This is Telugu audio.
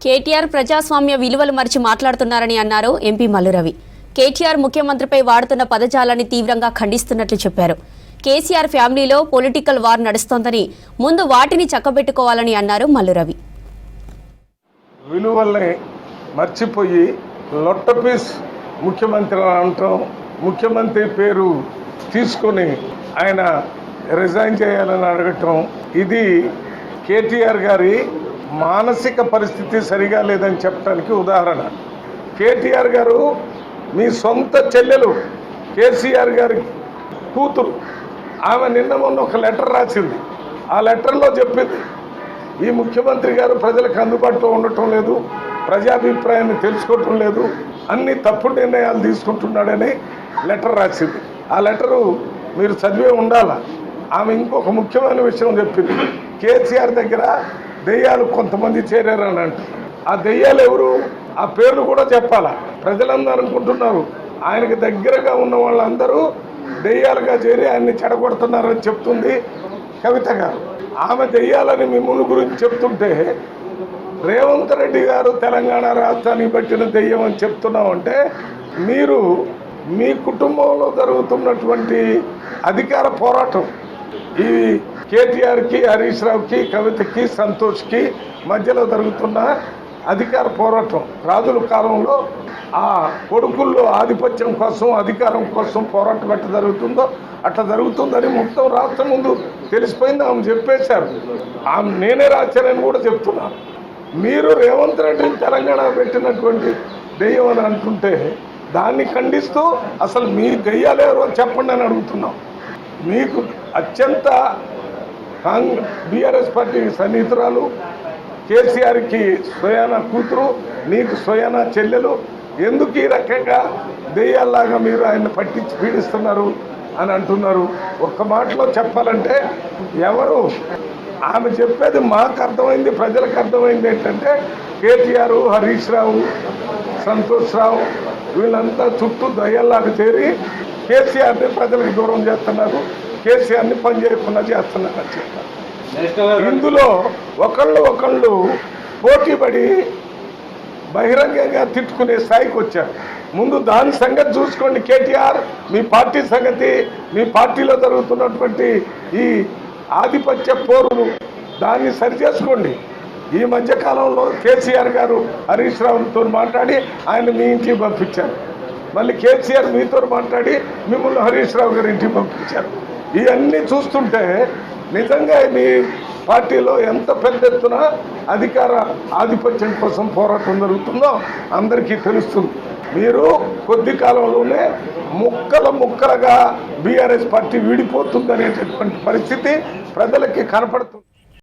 కేటీఆర్ ప్రజాస్వామ్య విలువలు మరిచి మాట్లాడుతున్నారని అన్నారు ఎంపీ మల్లురవి. కేటీఆర్ ముఖ్యమంత్రిపై వాడుతున్న పదజాలాన్ని తీవ్రంగా ఖండిస్తున్నట్లు చెప్పారు. కేసీఆర్ ఫ్యామిలీలో పొలిటికల్ వార్ నడుస్తోందని, ముందు వాటిని చక్కబెట్టుకోవాలని అన్నారు మల్లురవి. విలువల్ని మర్చిపోయి లొట్టపీస్ ముఖ్యమంత్రి అంటాం, ముఖ్యమంత్రి పేరు తీసుకొని ఆయన రిజైన్ చేయాలని అడగటం, ఇది కేటీఆర్ గారి మానసిక పరిస్థితి సరిగా లేదని చెప్పడానికి ఉదాహరణ. కేటీఆర్ గారు మీ సొంత చెల్లెలు కేసీఆర్ గారి కూతురు, ఆమె నిన్న మొన్న ఒక లెటర్ రాసింది. ఆ లెటర్లో చెప్పింది, ఈ ముఖ్యమంత్రి గారు ప్రజలకు అందుబాటులో ఉండటం లేదు, ప్రజాభిప్రాయాన్ని తెలుసుకోవటం లేదు, అన్ని తప్పుడు నిర్ణయాలు తీసుకుంటున్నాడని లెటర్ రాసింది. ఆ లెటరు మీరు చదివే ఉండాలా. ఆమె ఇంకొక ముఖ్యమైన విషయం చెప్పింది, కేసీఆర్ దగ్గర దెయ్యాలు కొంతమంది చేరారని అంట. ఆ దెయ్యాలు ఎవరు, ఆ పేర్లు కూడా చెప్పాలా. ప్రజలందరూ అనుకుంటున్నారు ఆయనకి దగ్గరగా ఉన్న వాళ్ళందరూ దెయ్యాలుగా చేరి ఆయన్ని చెడగొడుతున్నారని చెప్తుంది కవిత గారు. ఆమె దెయ్యాలని మిమ్మల్ని గురించి చెప్తుంటే, రేవంత్ రెడ్డి గారు తెలంగాణ రాష్ట్రాన్ని పట్టిన దెయ్యం అని చెప్తున్నామంటే, మీరు మీ కుటుంబంలో జరుగుతున్నటువంటి అధికార పోరాటం, ఈ కేటీఆర్కి, హరీష్ రావుకి, కవితకి, సంతోష్కి మధ్యలో జరుగుతున్న అధికార పోరాటం, రాజుల కాలంలో ఆ కొడుకుల్లో ఆధిపత్యం కోసం, అధికారం కోసం పోరాటం ఎట్లా జరుగుతుందో అట్లా జరుగుతుందని మొత్తం రాష్ట్రం ముందు తెలిసిపోయింది. ఆమె చెప్పేశారు. ఆమె నేనే రాశానని కూడా చెప్తున్నాను. మీరు రేవంత్ రెడ్డిని తెలంగాణ పెట్టినటువంటి దెయ్యం అని అంటుంటే, దాన్ని ఖండిస్తూ అసలు మీ దెయ్యాలు ఎవరో చెప్పండి అని అడుగుతున్నాం. మీకు అత్యంత బీఆర్ఎస్ పార్టీకి సన్నిహితురాలు, కేసీఆర్కి స్వయాన కూతురు, నీకు స్వయాన చెల్లెలు, ఎందుకు ఈ రకంగా దెయ్యాల్లాగా మీరు ఆయన పట్టించి పీడిస్తున్నారు అని అంటున్నారు. ఒక్క మాటలో చెప్పాలంటే, ఎవరు ఆమె చెప్పేది మాకు అర్థమైంది, ప్రజలకు అర్థమైంది ఏంటంటే, కేటీఆర్, హరీష్ రావు, సంతోష్ రావు వీళ్ళంతా చుట్టూ దయ్యాల్లాగా చేరి కేసీఆర్ని ప్రజలకు దూరం చేస్తున్నారు, కేసీఆర్ని పని చేయకుండా చేస్తున్నారు అని చెప్పారు. ఇందులో ఒకళ్ళు పోటీపడి బహిరంగంగా తిట్టుకునే స్థాయికి వచ్చారు. ముందు దాని సంగతి చూసుకోండి. కేటీఆర్, మీ పార్టీ సంగతి, మీ పార్టీలో జరుగుతున్నటువంటి ఈ ఆధిపత్య పోరులు, దాన్ని సరిచేసుకోండి. ఈ మధ్యకాలంలో కేసీఆర్ గారు హరీష్ రావుతో మాట్లాడి ఆయన మీ ఇంటికి పంపించారు. మళ్ళీ కేసీఆర్ మీతో మాట్లాడి మిమ్మల్ని హరీష్ రావు గారి ఇంటికి పంపించారు. ఇవన్నీ చూస్తుంటే నిజంగా మీ పార్టీలో ఎంత పెద్ద ఎత్తున అధికార ఆధిపత్యం కోసం పోరాటం జరుగుతుందో అందరికీ తెలుస్తుంది. మీరు కొద్ది కాలంలోనే ముక్కలుగా బీఆర్ఎస్ పార్టీ విడిపోతుందనేటటువంటి పరిస్థితి ప్రజలకి కనపడుతుంది.